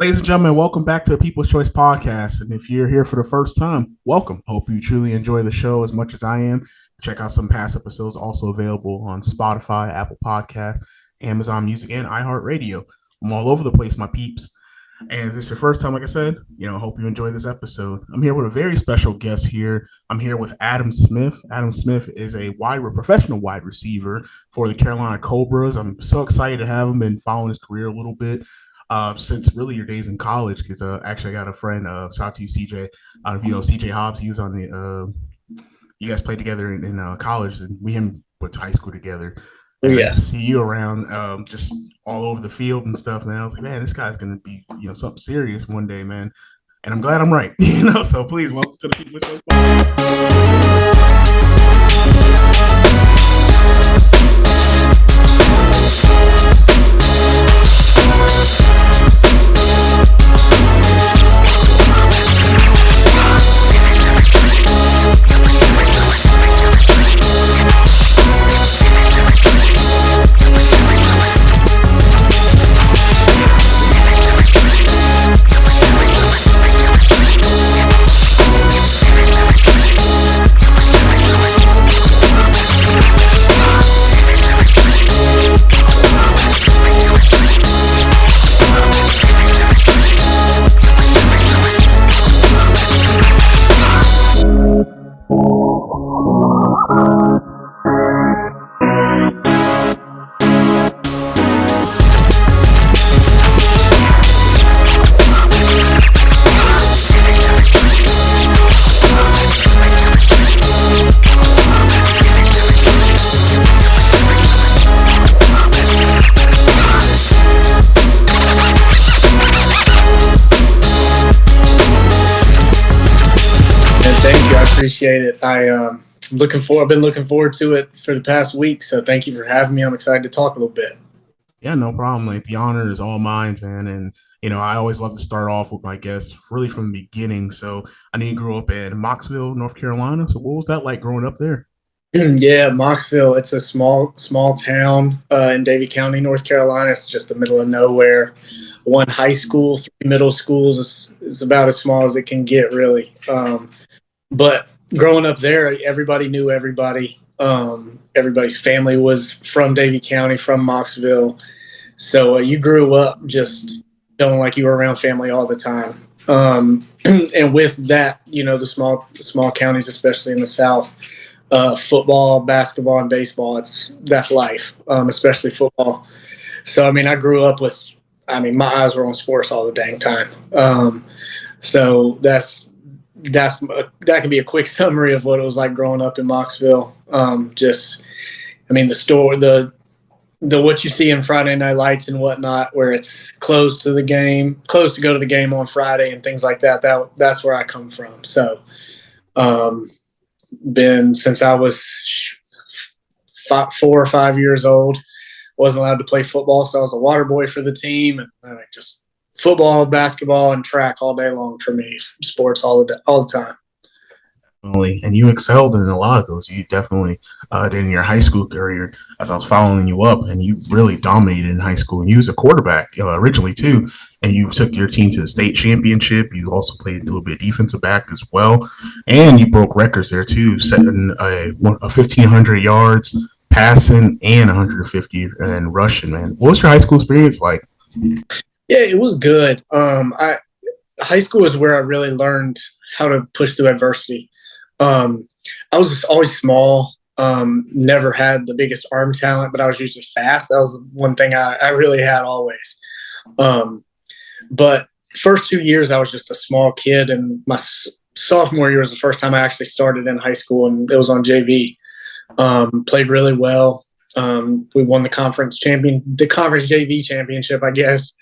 Ladies and gentlemen, welcome back to the People's Choice Podcast. And if you're here for the first time, welcome. Hope you truly enjoy the show as much as I am. Check out some past episodes also available on Spotify, Apple Podcasts, Amazon Music, and iHeartRadio. I'm all over the place, my peeps. And if this is your first time, like I said, hope you enjoy this episode. I'm here with a very special guest here. I'm here with Adam Smith. Adam Smith is a professional wide receiver for the Carolina Cobras. I'm so excited to have him. Been following his career a little bit since really your days in college, because actually I got a friend, shout out to you, CJ. If you know CJ Hobbs, he was on the you guys played together in college, and we him went to high school together. And I see you around just all over the field and stuff, man. I was like, man, this guy's gonna be something serious one day, man. And I'm glad I'm right. So please welcome to the People Show. Appreciate it. I've been looking forward to it for the past week. So thank you for having me. I'm excited to talk a little bit. Yeah, no problem. Like, the honor is all mine, man. And I always love to start off with my guests really from the beginning. So I know you grew up in Mocksville, North Carolina. So what was that like growing up there? Yeah, Mocksville. It's a small town in Davie County, North Carolina. It's just the middle of nowhere. One high school, 3 middle schools. It's about as small as it can get, really. But growing up there, everybody knew everybody. Everybody's family was from Davie County, from Mocksville. So you grew up just feeling like you were around family all the time. And with that, the small counties, especially in the South, football, basketball, and baseball, that's life, especially football. So, I grew up with, my eyes were on sports all the dang time. So that can be a quick summary of what it was like growing up in Mocksville. The what you see in Friday Night Lights and whatnot, where it's closed to go to the game on Friday and things like that. That's where I come from. So, been since I was 4 or 5 years old, wasn't allowed to play football, so I was a water boy for the team, and just football, basketball, and track all day long for me. Sports all the time. And you excelled in a lot of those. You definitely did in your high school career, as I was following you up, and you really dominated in high school. And you was a quarterback originally too, and you took your team to the state championship. You also played a little bit defensive back as well, and you broke records there too, setting a 1,500 yards passing and 150 and rushing. Man, what was your high school experience like? Yeah, it was good. High school is where I really learned how to push through adversity. I was always small, never had the biggest arm talent, but I was usually fast. That was one thing I really had always. But first 2 years, I was just a small kid, and my sophomore year was the first time I actually started in high school, and it was on JV. Played really well. We won the conference JV championship, I guess.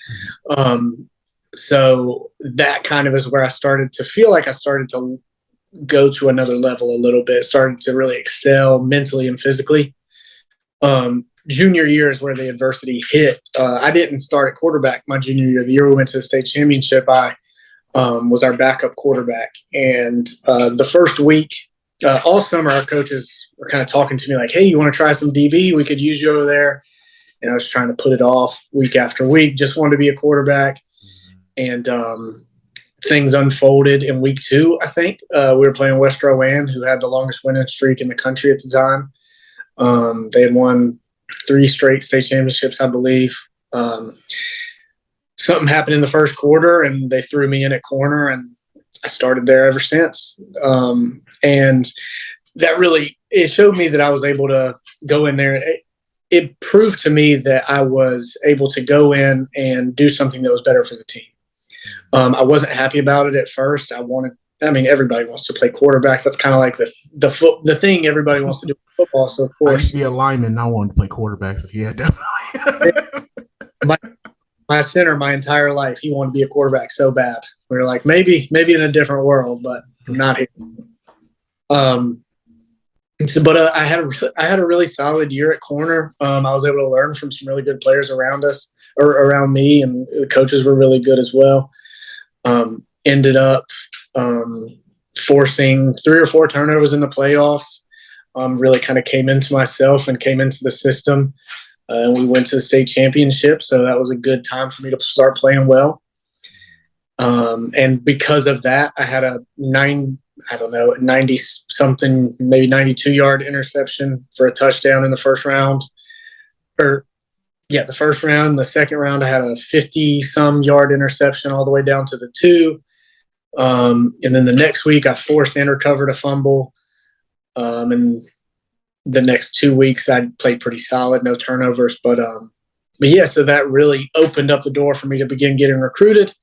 So that kind of is where I started to feel like I started to go to another level a little bit, started to really excel mentally and physically. Junior year is where the adversity hit. I didn't start at quarterback my junior year. The year we went to the state championship, I was our backup quarterback. And the first week, all summer, our coaches were kind of talking to me like, hey, you want to try some DB? We could use you over there. And I was trying to put it off week after week, just wanted to be a quarterback. and things unfolded in week 2. I think we were playing West Rowan, who had the longest winning streak in the country at the time. They had won 3 straight state championships, I believe. Something happened in the first quarter, and they threw me in at corner, and I started there ever since. And that really, it showed me that I was able to go in there. It proved to me that I was able to go in and do something that was better for the team. I wasn't happy about it at first. Everybody wants to play quarterback. That's kind of like the thing everybody wants to do in football. So of course, I used to be a lineman. I wanted to play quarterback. So yeah, definitely. my center, my entire life, he wanted to be a quarterback so bad. We were like, maybe in a different world, but not here. But I had a really solid year at corner. I was able to learn from some really good players around us or around me, and the coaches were really good as well. Ended up forcing 3 or 4 turnovers in the playoffs. Really kind of came into myself and came into the system. And we went to the state championship, so that was a good time for me to start playing well. And because of that, I had a 90-something, maybe 92-yard interception for a touchdown in the first round. The first round. The second round, I had a 50-some yard interception all the way down to the 2. And then the next week, I forced and recovered a fumble. And the next 2 weeks, I played pretty solid, no turnovers. But yeah, so that really opened up the door for me to begin getting recruited.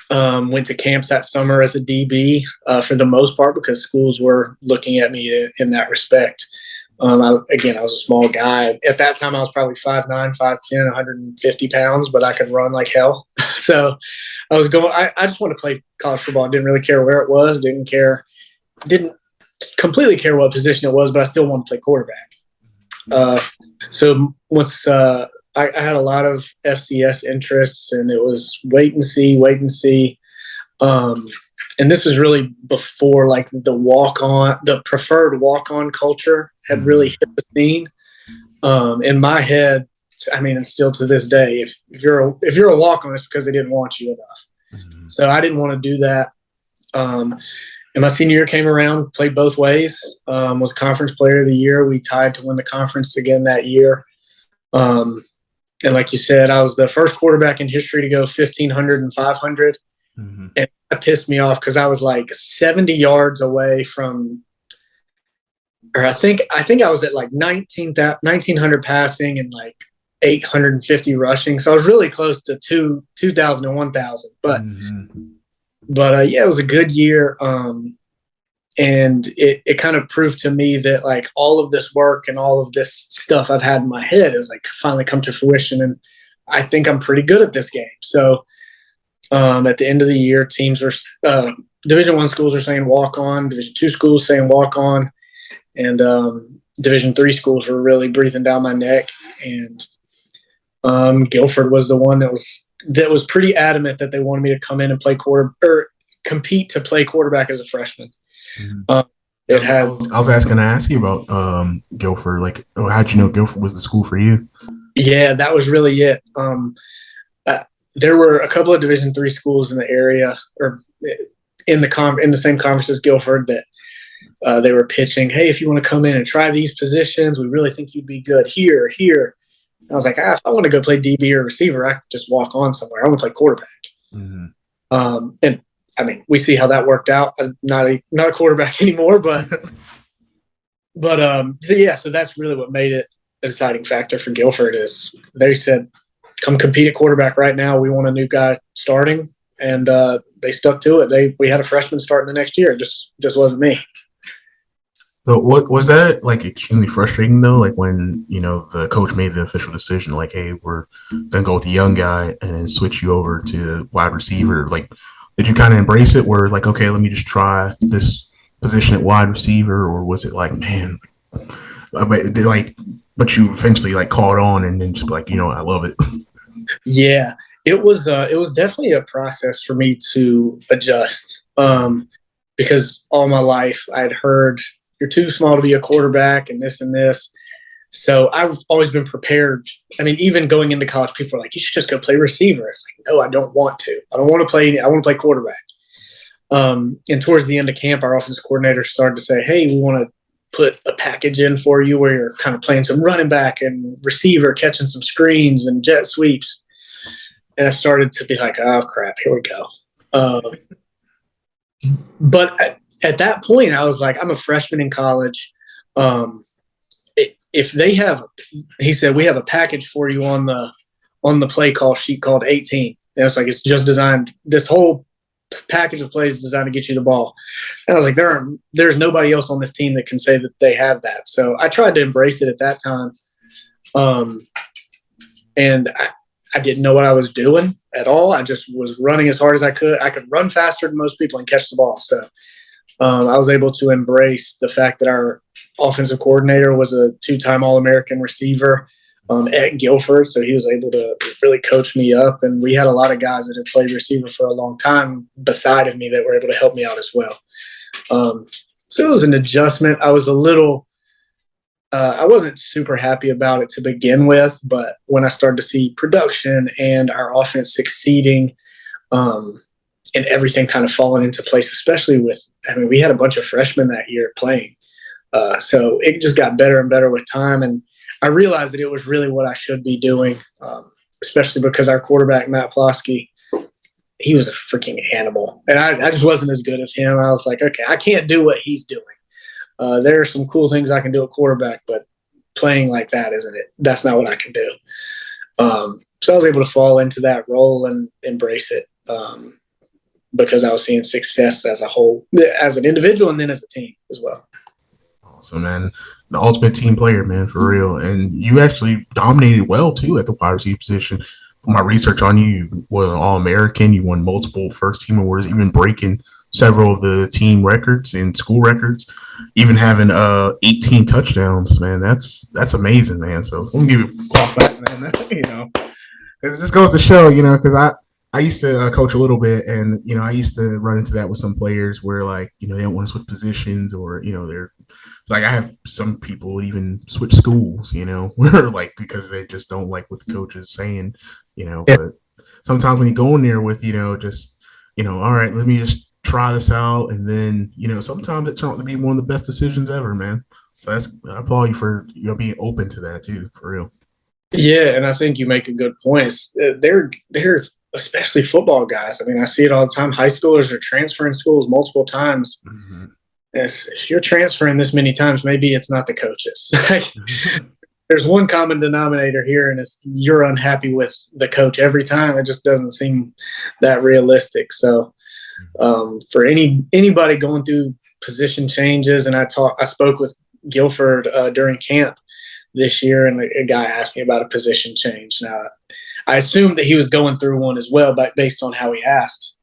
Went to camps that summer as a DB for the most part because schools were looking at me in that respect. I was a small guy. At that time, I was probably 5'9", 5'10", 150 pounds, but I could run like hell. So I was going – I just wanted to play college football. I didn't really care where it was, didn't completely care what position it was, but I still wanted to play quarterback. So once I had a lot of FCS interests, and it was wait and see. And this was really before like the preferred walk-on culture had really hit the scene. In my head, and still to this day, if you're a walk-on, it's because they didn't want you enough. Mm-hmm. So I didn't want to do that. And my senior year came around, played both ways. Was conference player of the year. We tied to win the conference again that year. And like you said, I was the first quarterback in history to go 1,500 and 500. Mm-hmm. And that pissed me off because I was like 70 yards away from, or I think I was at like 1,900 passing and like 850 rushing. So I was really close to 2,000 and 1,000. But yeah, it was a good year. And it kind of proved to me that like all of this work and all of this stuff I've had in my head has like finally come to fruition. And I think I'm pretty good at this game. So at the end of the year, teams were Division I schools are saying walk on, Division II schools saying walk on, and Division III schools were really breathing down my neck. And Guilford was the one that was pretty adamant that they wanted me to come in and play compete to play quarterback as a freshman. Mm-hmm. I was asking to ask you about Guilford. Like, how'd you know Guilford was the school for you? Yeah, that was really it. There were a couple of Division III schools in the area, or in the same conference as Guilford, that they were pitching, hey, if you want to come in and try these positions, we really think you'd be good here. And I was like, if I want to go play DB or receiver, I could just walk on somewhere. I want to play quarterback. Mm-hmm. And we see how that worked out. I'm not a quarterback anymore, but so that's really what made it a deciding factor for Guilford. Is they said, come compete at quarterback right now. We want a new guy starting, and they stuck to it. We had a freshman starting the next year. It just wasn't me. So what was that like extremely frustrating though? Like when, the coach made the official decision, like, hey, we're gonna go with the young guy and then switch you over to wide receiver. Like, did you kind of embrace it where like, okay, let me just try this position at wide receiver, or was it like, man, but you eventually like caught on and then just like, I love it. Yeah, it was definitely a process for me to adjust because all my life I'd heard you're too small to be a quarterback and this and this. So I've always been prepared. I mean, even going into college, people are like, you should just go play receiver. It's like, no, I don't want to. I don't want to play. I want to play quarterback. And towards the end of camp, our offensive coordinator started to say, hey, we want to put a package in for you where you're kind of playing some running back and receiver, catching some screens and jet sweeps. And I started to be like, oh, crap, here we go. But at that point, I was like, I'm a freshman in college. If they have, he said, we have a package for you on the play call sheet called 18. And it's like, it's just designed, this whole package of plays is designed to get you the ball. And I was like, there's nobody else on this team that can say that they have that. So I tried to embrace it at that time. And I didn't know what I was doing at all. I just was running as hard as I could. I could run faster than most people and catch the ball. So I was able to embrace the fact that our offensive coordinator was a 2-time All-American receiver at Guilford. So he was able to really coach me up. And we had a lot of guys that had played receiver for a long time beside of me that were able to help me out as well. So it was an adjustment. I was I wasn't super happy about it to begin with, but when I started to see production and our offense succeeding and everything kind of falling into place, especially we had a bunch of freshmen that year playing. So it just got better and better with time. And I realized that it was really what I should be doing, especially because our quarterback, Matt Plosky, he was a freaking animal. And I just wasn't as good as him. I was like, okay, I can't do what he's doing. There are some cool things I can do at quarterback, but playing like that isn't it. That's not what I can do. So I was able to fall into that role and embrace it because I was seeing success as a whole, as an individual, and then as a team as well. Awesome, man. The ultimate team player, man, for real. And you actually dominated well, too, at the wide receiver position. From my research on you, you were an All-American. You won multiple first-team awards, even breaking several of the team records and school records, even having 18 touchdowns, man. That's amazing, man. So let me give you a clap back, man. It just goes to show, because I used to coach a little bit, and I used to run into that with some players where they don't want to switch positions, or they're like, I have some people even switch schools, where because they just don't like what the coach is saying, But sometimes when you go in there with just all right, let me just try this out, and then sometimes it turns out to be one of the best decisions ever, man. So I applaud you for being open to that too, for real. Yeah, and I think you make a good point. They're especially football guys. I mean, I see it all the time. High schoolers are transferring schools multiple times. Mm-hmm. If you're transferring this many times, maybe it's not the coaches. There's one common denominator here, and it's you're unhappy with the coach every time. It just doesn't seem that realistic. So for anybody going through position changes, and I spoke with Guilford during camp this year, and a guy asked me about a position change. Now, I assumed that he was going through one as well, but based on how he asked,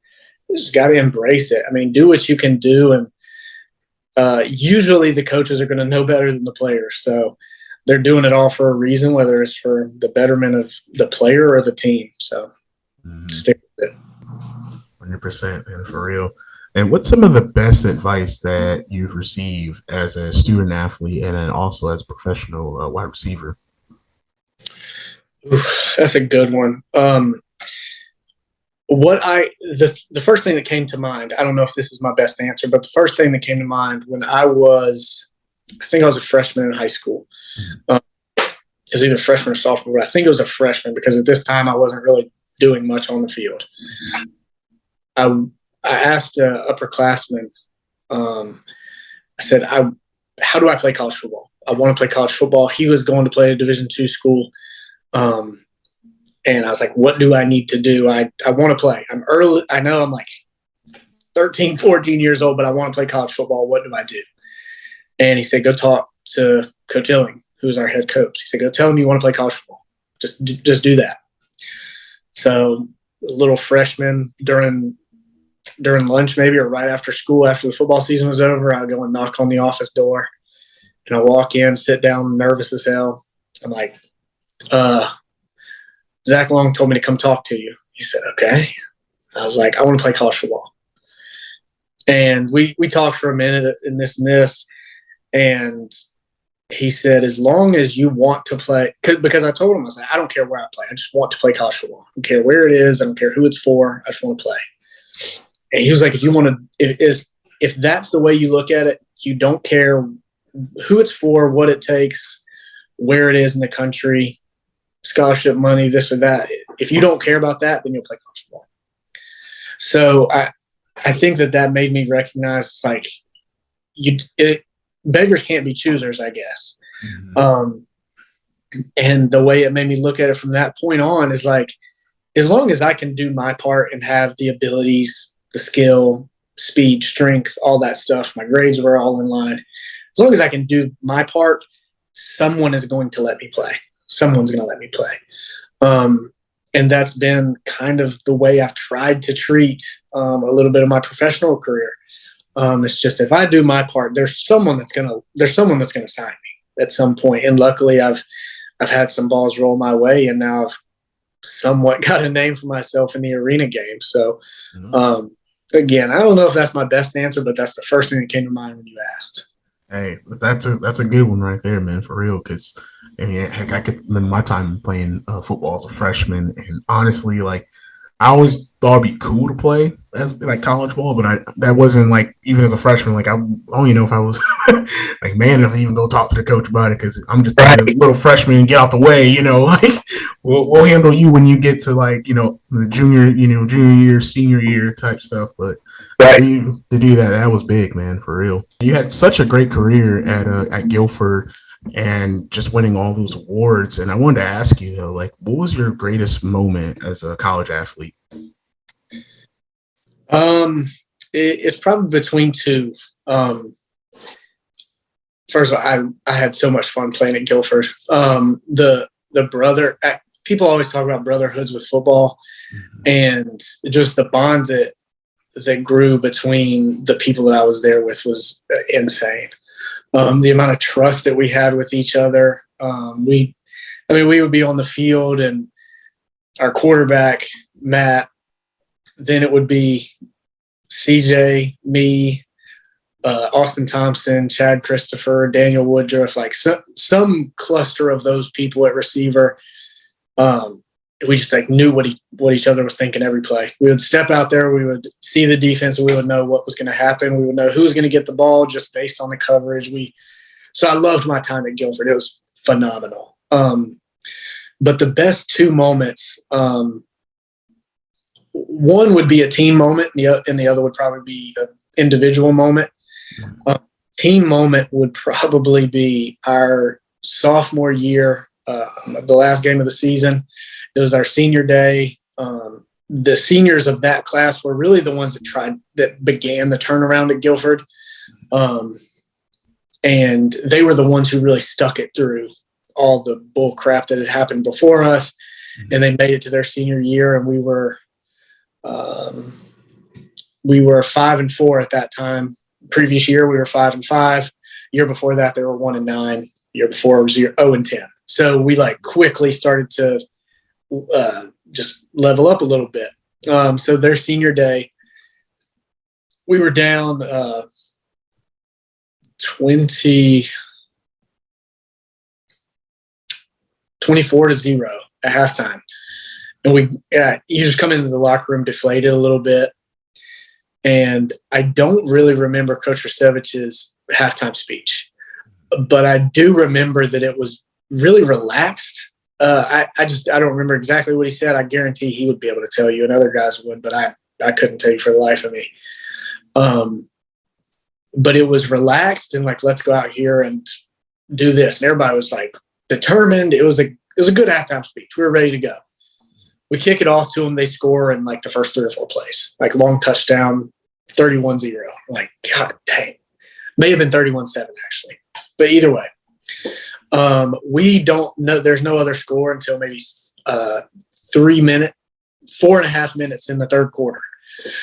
you just got to embrace it. I mean, do what you can do, and usually the coaches are going to know better than the players. So they're doing it all for a reason, whether it's for the betterment of the player or the team. So stick with it. 100%, man, for real. And what's some of the best advice that you've received as a student athlete and then also as a professional wide receiver? That's a good one. The first thing that came to mind, I don't know if this is my best answer, but the first thing that came to mind when I think I was a freshman in high school. It was either freshman or sophomore, but I think it was a freshman because at this time I wasn't really doing much on the field. I asked an upperclassman, I said, how do I play college football? I want to play college football. He was going to play a Division II school. And I was like, what do I need to do? I want to play. I'm early. I know I'm like 13, 14 years old, but I want to play college football. What do I do? And he said, go talk to Coach Illing, who's our head coach. He said, go tell him you want to play college football. Just do that. So a little freshman during lunch maybe, or right after school, after the football season was over, I'd go and knock on the office door. And I walk in, sit down, nervous as hell. I'm like, Zach Long told me to come talk to you. He said, okay. I was like, I want to play college football. And we talked for a minute and this. And he said, as long as you want to play, because I told him, I said, I don't care where I play. I just want to play college football. I don't care where it is. I don't care who it's for. I just want to play. And he was like, if you want to, if that's the way you look at it, you don't care who it's for, what it takes, where it is in the country, scholarship money, this or that. If you don't care about that, then you'll play college football. So I think that made me recognize, like, beggars can't be choosers, I guess. Mm-hmm. And the way it made me look at it from that point on is like, as long as I can do my part and have the abilities, the skill, speed, strength, all that stuff, my grades were all in line. As long as I can do my part, someone is going to let me play. Someone's going to let me play. And that's been kind of the way I've tried to treat a little bit of my professional career. It's just, if I do my part, there's someone that's gonna sign me at some point. And luckily, I've had some balls roll my way, and now I've somewhat got a name for myself in the arena game. So, again, I don't know if that's my best answer, but that's the first thing that came to mind when you asked. Hey, that's a good one right there, man, for real. Because I mean, heck, I could remember my time playing football as a freshman, and honestly, like, I always thought it'd be cool to play as like college ball, but that wasn't like, even as a freshman, like, I don't even know if I was like, man, if I even go talk to the coach about it, because I'm just a little freshman and get out the way, like we'll handle you when you get to, like, the junior year, senior year type stuff. But to do that was big, man, for real. You had such a great career at Guilford, and just winning all those awards. And I wanted to ask you, though, like, what was your greatest moment as a college athlete? It's probably between two. First of all, I had so much fun playing at Guilford. The people always talk about brotherhoods with football, and just the bond that grew between the people that I was there with was insane. The amount of trust that we had with each other. We would be on the field, and our quarterback, Matt, then it would be CJ, me, Austin Thompson, Chad Christopher, Daniel Woodruff, like some cluster of those people at receiver. We just like knew what each other was thinking every play. We would step out there, we would see the defense, and we would know what was going to happen. We would know who was going to get the ball just based on the coverage. So I loved my time at Guilford. It was phenomenal. But the best two moments, one would be a team moment, and the other would probably be an individual moment. Team moment would probably be our sophomore year, the last game of the season. It was our senior day. The seniors of that class were really the ones that began the turnaround at Guilford. And they were the ones who really stuck it through all the bull crap that had happened before us. And they made it to their senior year, and we were 5-4 at that time. Previous year, we were 5-5. Year before that, they were 1-9. Year before, it was 0-10. So we like quickly started to just level up a little bit. So their senior day, we were down 24-0 at halftime. And you just come into the locker room deflated a little bit. And I don't really remember Coach Rusevich's halftime speech, but I do remember that it was really relaxed. I don't remember exactly what he said. I guarantee he would be able to tell you, and other guys would, but I couldn't tell you for the life of me. But it was relaxed and like, let's go out here and do this. And everybody was like determined. It was a good halftime speech. We were ready to go. We kick it off to them. They score in like the first 3 or 4 plays, like long touchdown, 31-0. Like, God dang. May have been 31-7 actually. But either way, we don't know. There's no other score until maybe 4.5 minutes in the third quarter.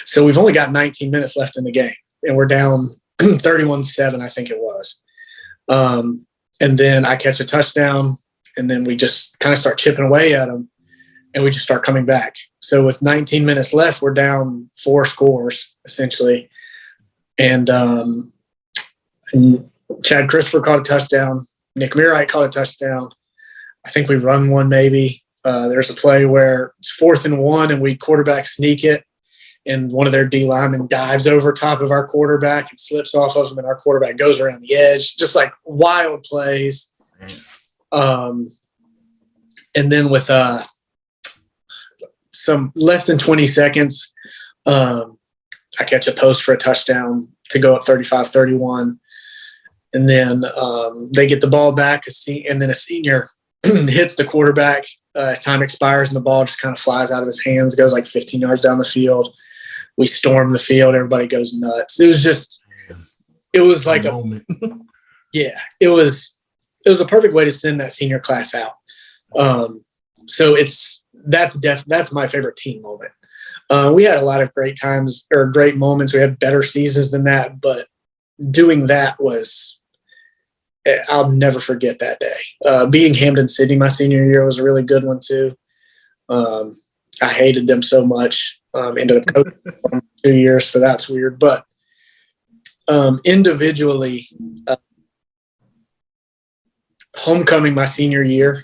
So we've only got 19 minutes left in the game, and we're down 31-7, I think it was. And then I catch a touchdown, and then we just kind of start chipping away at them, and we just start coming back. So with 19 minutes left, we're down 4 scores, essentially. And Chad Christopher caught a touchdown. Nick Mearwright caught a touchdown. I think we run one maybe. There's a play where it's 4th and 1 and we quarterback sneak it, and one of their D linemen dives over top of our quarterback and slips off of him, and our quarterback goes around the edge. Just like wild plays. And then with some less than 20 seconds, I catch a post for a touchdown to go up 35-31. And then they get the ball back, and then a senior hits the quarterback. Time expires, and the ball just kind of flies out of his hands, goes like 15 yards down the field. We storm the field. Everybody goes nuts. It was like a moment. Yeah, it was the perfect way to send that senior class out. So that's my favorite team moment. We had a lot of great times or great moments. We had better seasons than that, but doing that I'll never forget that day. Beating Hampden-Sydney my senior year was a really good one too. I hated them so much. Ended up coaching for 2 years, so that's weird. But individually, homecoming my senior year,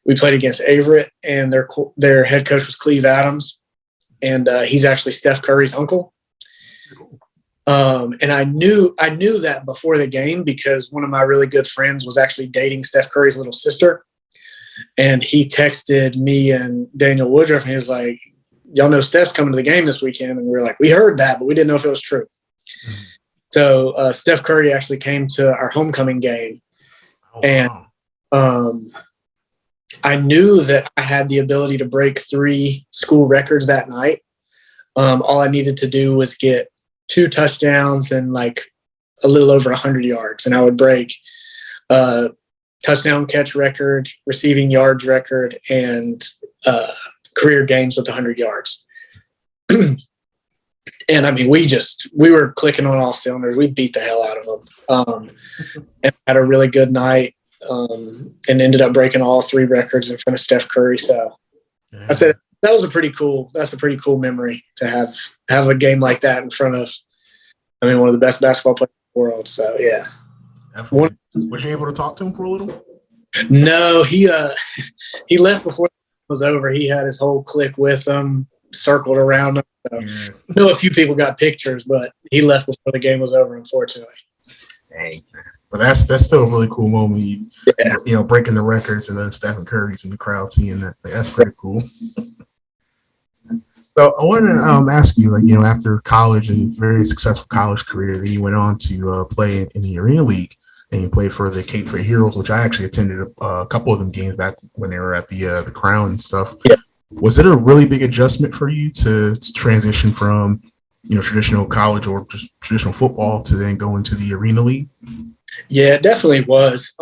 we played against Averett, and their head coach was Cleve Adams, and he's actually Steph Curry's uncle. And I knew that before the game because one of my really good friends was actually dating Steph Curry's little sister. And he texted me and Daniel Woodruff, and he was like, y'all know Steph's coming to the game this weekend. And we were like, we heard that, but we didn't know if it was true. Mm-hmm. So Steph Curry actually came to our homecoming game. And I knew that I had the ability to break 3 school records that night. All I needed to do was get 2 touchdowns and like a little over 100 yards, and I would break touchdown catch record, receiving yards record, and career games with 100 yards. And I mean, we were clicking on all cylinders. We beat the hell out of them, and had a really good night, and ended up breaking all 3 records in front of Steph Curry. So I said, that's a pretty cool memory to have a game like that in front of, one of the best basketball players in the world. So yeah. Definitely. Was you able to talk to him for a little? No, he left before it was over. He had his whole clique with him, circled around him. So I know a few people got pictures, but he left before the game was over, unfortunately. Dang. But that's still a really cool moment. You know, breaking the records, and then Stephen Curry's in the crowd seeing that. That's pretty cool. So I wanted to ask you, after college and very successful college career, then you went on to play in the Arena League, and you played for the Cape Fear Heroes, which I actually attended a couple of them games back when they were at the Crown and stuff. Yeah. Was it a really big adjustment for you to transition from, traditional college or just traditional football to then go into the Arena League? Yeah, it definitely was.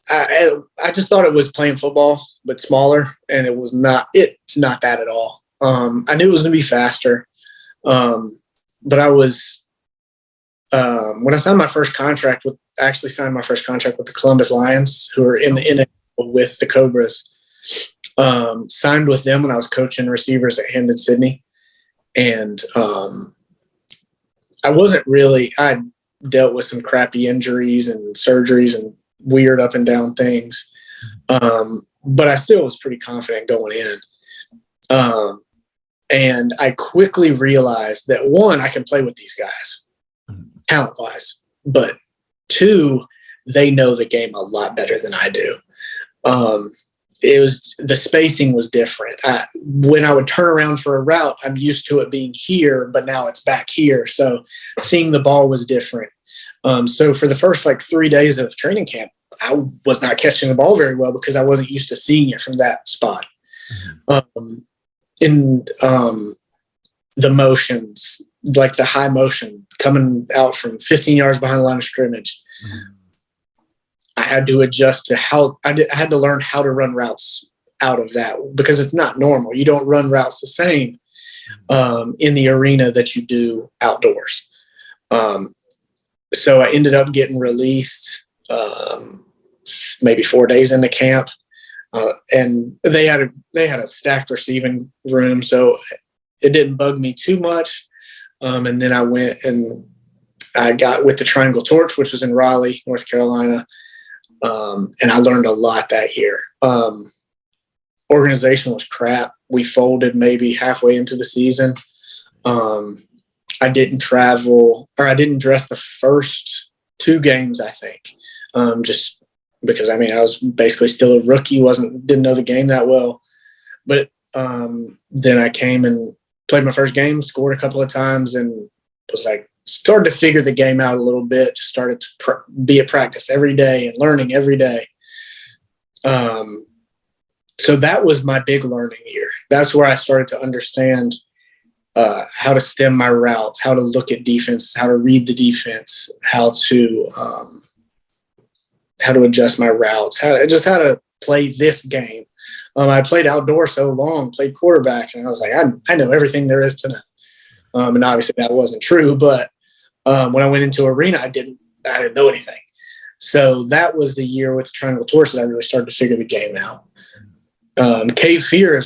I just thought it was playing football, but smaller, and it was not. It's not that at all. I knew it was going to be faster, but I was when I signed my first contract with the Columbus Lions, who are in the NFL with the Cobras. Signed with them when I was coaching receivers at Hampden-Sydney, and I dealt with some crappy injuries and surgeries and weird up and down things. But I still was pretty confident going in. And I quickly realized that 1, I can play with these guys talent wise, but 2, they know the game a lot better than I do. The spacing was different. When I would turn around for a route, I'm used to it being here, but now it's back here. So seeing the ball was different. So for the first 3 days of training camp, I was not catching the ball very well because I wasn't used to seeing it from that spot. The motions, like the high motion coming out from 15 yards behind the line of scrimmage, I had to adjust to I had to learn how to run routes out of that because it's not normal. You don't run routes the same in the arena that you do outdoors. So I ended up getting released maybe 4 days into camp, and they had a stacked receiving room, so it didn't bug me too much. And then I went and I got with the Triangle Torch, which was in Raleigh, North Carolina, and I learned a lot that year. Organization was crap. We folded maybe halfway into the season. I didn't travel, or I didn't dress the first 2 games, I think, just because, I was basically still a rookie, didn't know the game that well. But then I came and played my first game, scored a couple of times, and was started to figure the game out a little bit, just started to be at practice every day and learning every day. So that was my big learning year. That's where I started to understand how to stem my routes, how to look at defense, how to read the defense, how to adjust my routes, how to play this game. I played outdoor so long, played quarterback, and I was like, I know everything there is to know. And obviously that wasn't true, but when I went into arena, I didn't know anything. So that was the year with the Triangle Torch that I really started to figure the game out. Cape Fear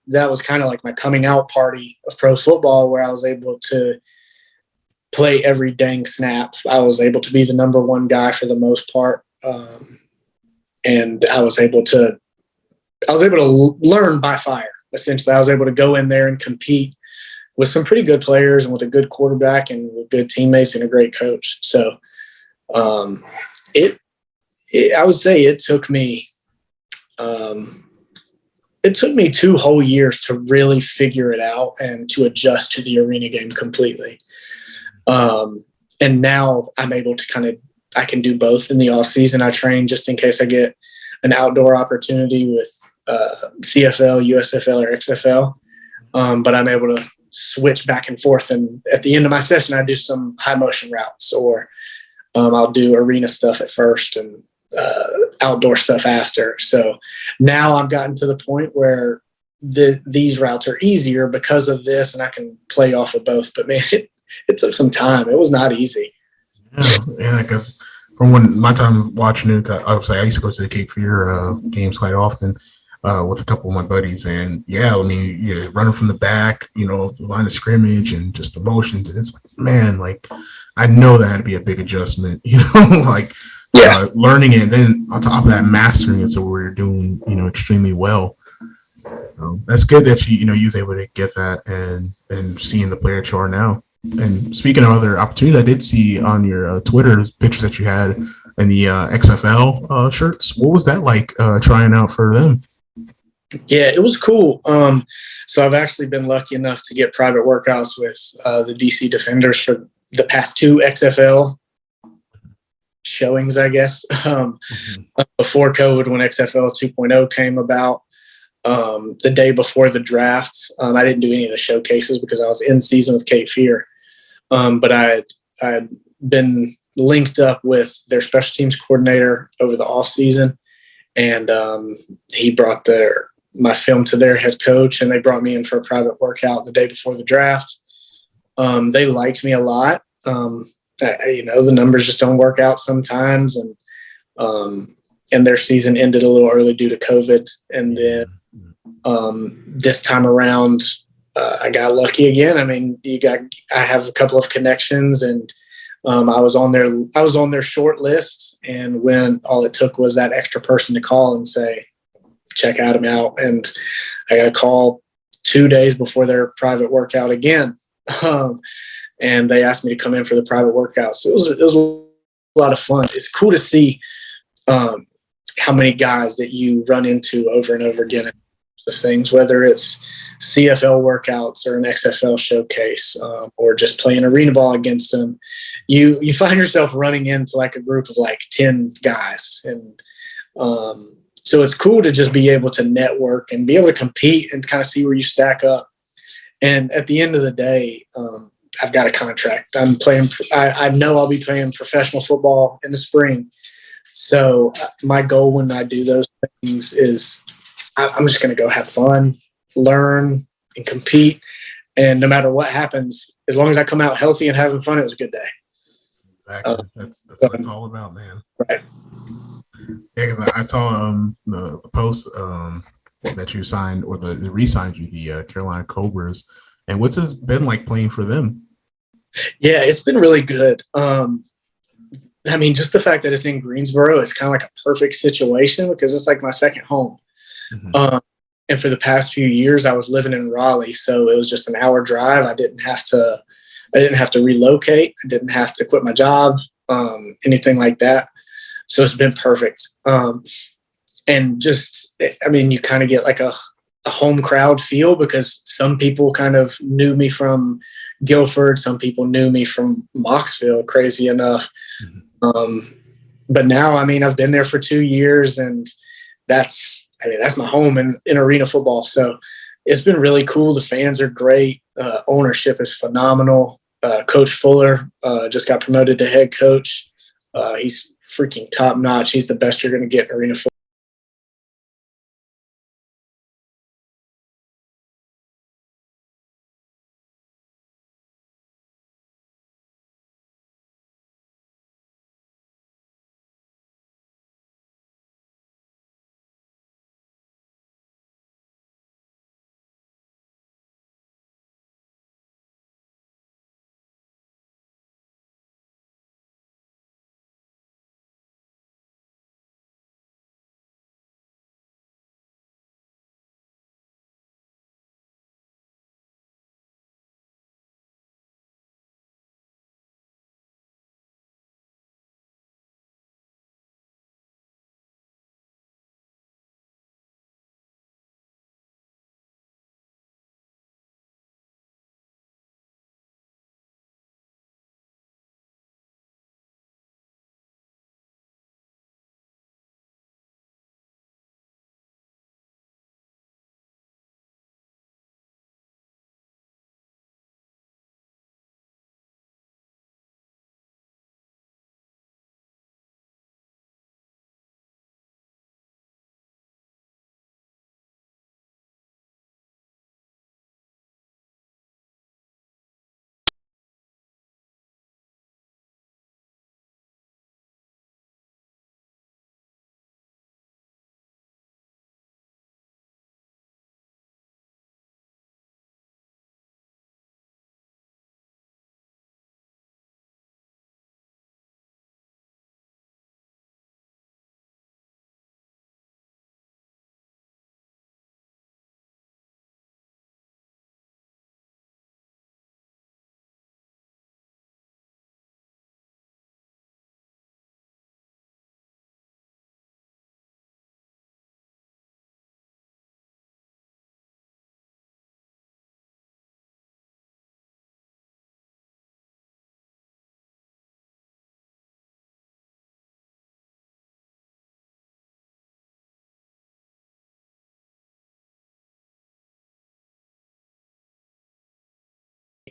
that was kind of like my coming out party of pro football, where I was able to play every dang snap. I was able to be the number 1 guy for the most part. And I was able to learn by fire. Essentially, I was able to go in there and compete with some pretty good players and with a good quarterback and with good teammates and a great coach. So I would say it took me 2 whole years to really figure it out and to adjust to the arena game completely. And now I'm able to I can do both in the off season. I train just in case I get an outdoor opportunity with CFL, USFL, or XFL. But I'm able to switch back and forth. And at the end of my session, I do some high motion routes, or I'll do arena stuff at first and outdoor stuff after. So now I've gotten to the point where these routes are easier because of this, and I can play off of both. But man, it took some time. It was not easy. Yeah, because from my time watching it, I used to go to the Cape Fear games quite often with a couple of my buddies, and running from the back, the line of scrimmage and just the motions. And it's I know that had to be a big adjustment, learning it, and then on top of that, mastering it, so we're doing, extremely well. That's good that you was able to get that and seeing the player you are now. And speaking of other opportunities, I did see on your Twitter pictures that you had in the XFL shirts. What was that like trying out for them? Yeah, it was cool. So I've actually been lucky enough to get private workouts with the DC Defenders for the past 2 XFL showings, I guess. Before COVID, when XFL 2.0 came about, the day before the draft, I didn't do any of the showcases because I was in season with Cape Fear. But I'd been linked up with their special teams coordinator over the off season, and he brought my film to their head coach, and they brought me in for a private workout the day before the draft. They liked me a lot. The numbers just don't work out sometimes, and their season ended a little early due to COVID. And then this time around, I got lucky again. I have a couple of connections, and I was on their short list. And when all it took was that extra person to call and say, check Adam out. And I got a call 2 days before their private workout again. And they asked me to come in for the private workout. So it was a lot of fun. It's cool to see how many guys that you run into over and over again. The things, whether it's CFL workouts or an XFL showcase, or just playing arena ball against them, you find yourself running into a group of 10 guys. And so it's cool to just be able to network and be able to compete and kind of see where you stack up. And at the end of the day, I've got a contract. I'm playing. I know I'll be playing professional football in the spring. So my goal when I do those things is I'm just going to go have fun, learn, and compete. And no matter what happens, as long as I come out healthy and having fun, it was a good day. Exactly. That's what it's all about, man. Right. Yeah, because I saw the post that you signed, or the re-signed you, the Carolina Cobras. And what's it been like playing for them? Yeah, it's been really good. I mean, just the fact that it's in Greensboro is kind of like a perfect situation because it's like my second home. Mm-hmm. And for the past few years, I was living in Raleigh, so it was just an hour drive. I didn't have to relocate. I didn't have to quit my job, anything like that. So it's been perfect. And just, I mean, you kind of get like a home crowd feel because some people kind of knew me from Guilford. Some people knew me from Mocksville, crazy enough. Mm-hmm. But now, I mean, I've been there for 2 years and that's my home in arena football. So it's been really cool. The fans are great. Ownership is phenomenal. Coach Fuller just got promoted to head coach. He's freaking top notch. He's the best you're going to get in arena football.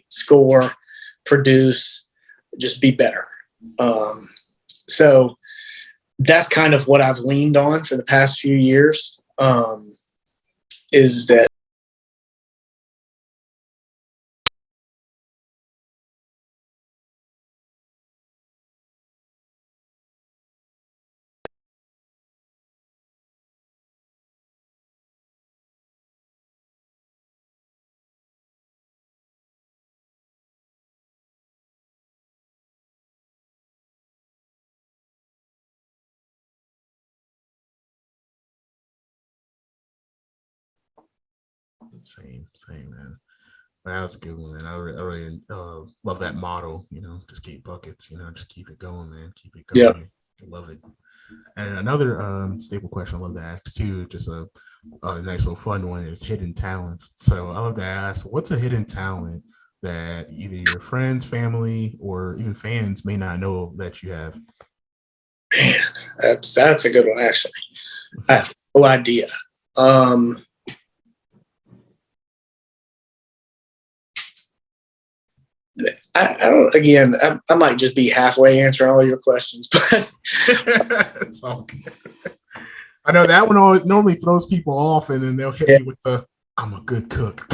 Score, produce, just be better. So that's kind of what I've leaned on for the past few years. Is that Same, man. That was a good one, man. I really love that motto. Just keep buckets. Just keep it going, man. Keep it yeah. going. I love it. And another staple question I love to ask too, just a nice little fun one, is hidden talents. So I love to ask, what's a hidden talent that either your friends, family, or even fans may not know that you have? Man, that's a good one actually. I have no idea. I don't. Again, I might just be halfway answering all your questions, but It's all good. I know that one normally throws people off, and then they'll hit yeah, me with the "I'm a good cook."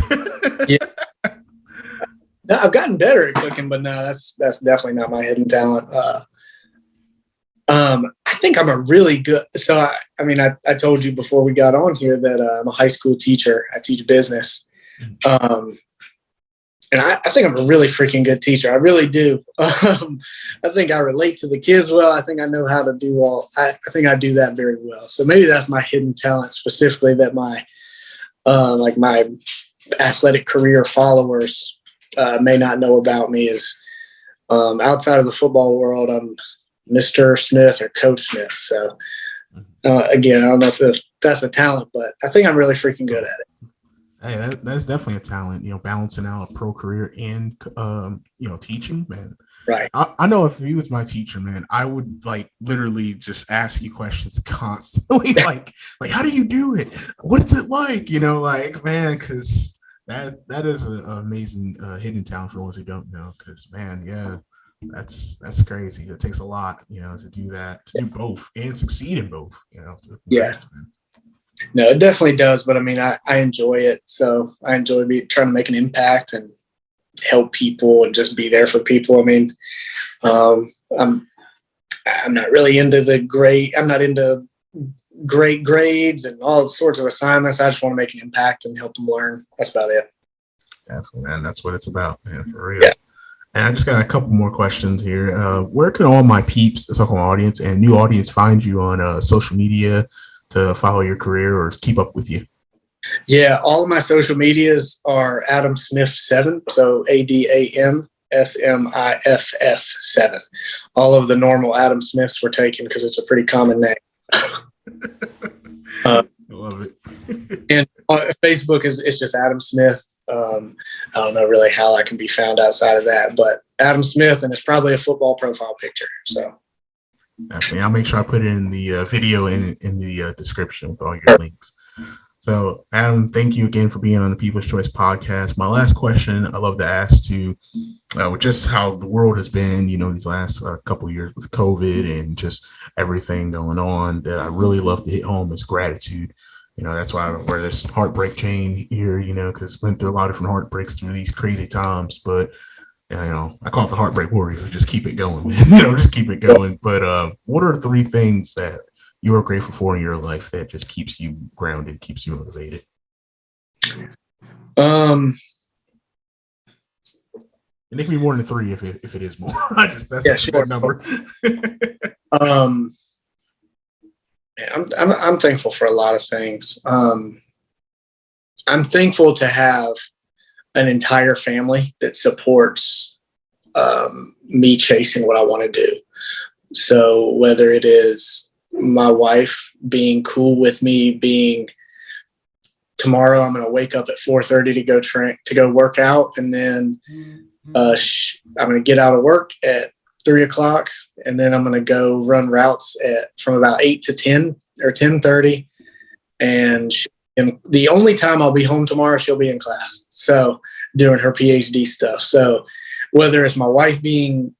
yeah. No, I've gotten better at cooking, but no, that's definitely not my hidden talent. I think I'm a really good. So I mean, I told you before we got on here that I'm a high school teacher. I teach business. And I think I'm a really freaking good teacher. I really do. I think I relate to the kids well. I think I know how to do I think I do that very well. So maybe that's my hidden talent specifically that my athletic career followers may not know about me is outside of the football world, I'm Mr. Smith or Coach Smith. So again, I don't know if that's a talent, but I think I'm really freaking good at it. Hey, that's definitely a talent, balancing out a pro career and, teaching, man. Right. I know if he was my teacher, man, I would literally just ask you questions constantly. like, how do you do it? What's it like? Man, because that is an amazing hidden talent for those who don't know. Because, man, yeah, that's crazy. It takes a lot, to do that, to do both and succeed in both, Yeah. No, it definitely does. But I mean, I enjoy it. So I enjoy trying to make an impact and help people and just be there for people. I mean, I'm not really into I'm not into great grades and all sorts of assignments. I just want to make an impact and help them learn. That's about it. Definitely, man. That's what it's about, man, for real. Yeah. And I just got a couple more questions here. Where can all my peeps, the Stockholm audience and new audience, find you on social media to follow your career or keep up with you? Yeah, all of my social medias are Adam Smith 7, so ADAMSMIFF 7. All of the normal Adam Smiths were taken because it's a pretty common name. I love it. And Facebook it's just Adam Smith. I don't know really how I can be found outside of that, but Adam Smith, and it's probably a football profile picture. So definitely, I'll make sure I put it in the video in the description with all your links. So, Adam, thank you again for being on the People's Choice podcast. My last question I love to ask with just how the world has been, these last couple of years with COVID and just everything going on, that I really love to hit home is gratitude. That's why I wear this heartbreak chain here, because went through a lot of different heartbreaks through these crazy times. But, I call it the heartbreak warrior. Just keep it going, man. Just keep it going. But what are 3 things that you are grateful for in your life that just keeps you grounded, keeps you motivated? It can be more than 3 if it is more. That's a short number. I'm thankful for a lot of things. I'm thankful to have an entire family that supports me chasing what I want to do. So whether it is my wife being cool with me being tomorrow, I'm going to wake up at 4:30 to go work out, and then I'm going to get out of work at 3:00, and then I'm going to go run routes from about 8 to 10 or 10:30. And the only time I'll be home tomorrow, she'll be in class, so doing her PhD stuff. So whether it's my wife being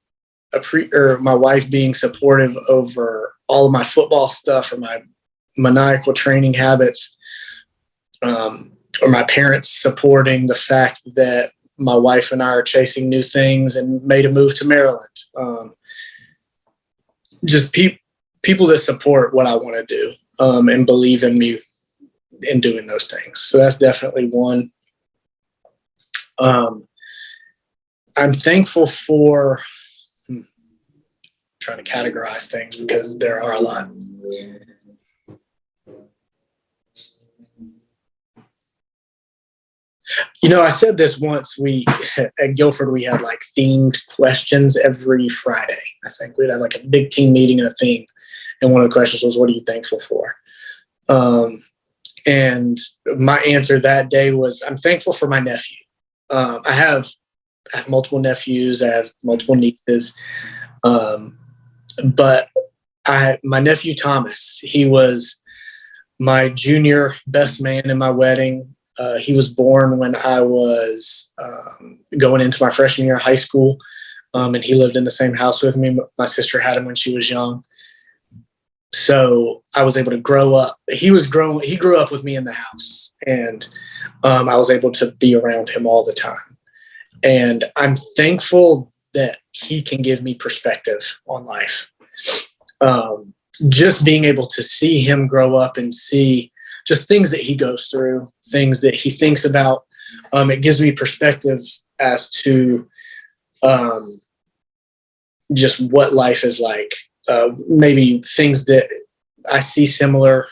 supportive over all of my football stuff or my maniacal training habits, or my parents supporting the fact that my wife and I are chasing new things and made a move to Maryland. Just people that support what I want to do and believe in me in doing those things. So that's definitely one. I'm thankful for trying to categorize things because there are a lot. I said this once. At Guilford, we had themed questions every Friday. I think we'd have a big team meeting and a theme. And one of the questions was, what are you thankful for? And my answer that day was, I'm thankful for my nephew. I have multiple nephews. I have multiple nieces. But my nephew, Thomas, he was my junior best man in my wedding. He was born when I was going into my freshman year of high school, and he lived in the same house with me. My sister had him when she was young. So I was able to grow up. He grew up with me in the house, and I was able to be around him all the time. And I'm thankful that he can give me perspective on life. Just being able to see him grow up and see just things that he goes through, things that he thinks about. It gives me perspective as to just what life is like. Maybe things that I see similar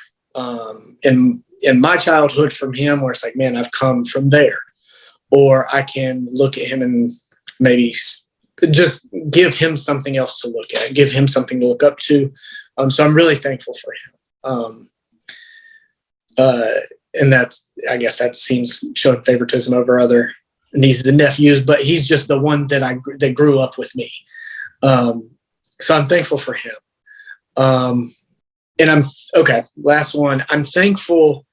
in my childhood from him, where it's like, man, I've come from there. Or I can look at him and maybe just give him something else to look at, give him something to look up to. So I'm really thankful for him. And I guess that seems showing favoritism over other nieces and nephews, but he's just the one that grew up with me. So I'm thankful for him. And last one. I'm thankful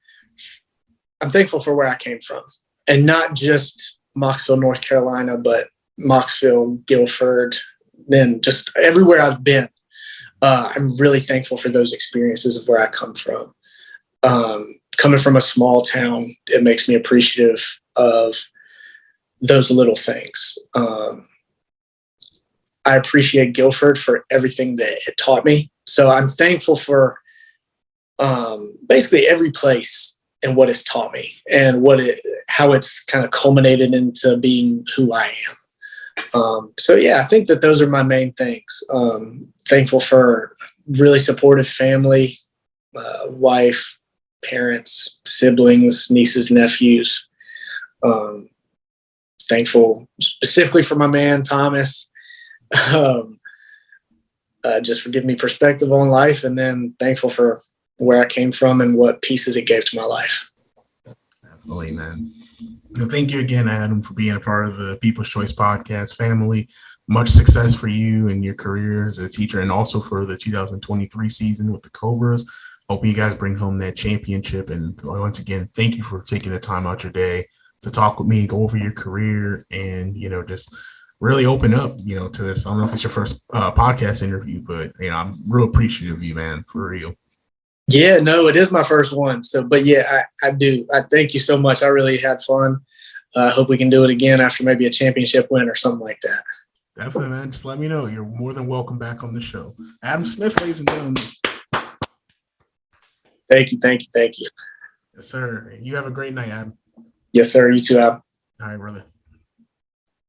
for where I came from, and not just Mocksville, North Carolina, but Mocksville, Guilford, then just everywhere I've been. I'm really thankful for those experiences of where I come from. Coming from a small town, it makes me appreciative of those little things. I appreciate Guilford for everything that it taught me. So I'm thankful for basically every place and what it's taught me, and how it's kind of culminated into being who I am. So yeah, I think that those are my main things. Thankful for really supportive family, wife, parents, siblings, nieces, nephews. Thankful specifically for my man, Thomas, just for giving me perspective on life, and then thankful for where I came from and what pieces it gave to my life. Definitely, man. And thank you again, Adam, for being a part of the People's Choice Podcast family. Much success for you and your career as a teacher, and also for the 2023 season with the Cobras. Hope you guys bring home that championship. And once again, thank you for taking the time out your day to talk with me, go over your career, and, just really open up, to this. I don't know if it's your first podcast interview, but, I'm real appreciative of you, man, for real. Yeah, no, it is my first one. So, but yeah, I do. I thank you so much. I really had fun. I hope we can do it again after maybe a championship win or something like that. Definitely, man. Just let me know. You're more than welcome back on the show. Adam Smith, ladies and gentlemen. Thank you. Yes, sir. You have a great night, Adam. Yes, sir. You too, Adam. All right, brother.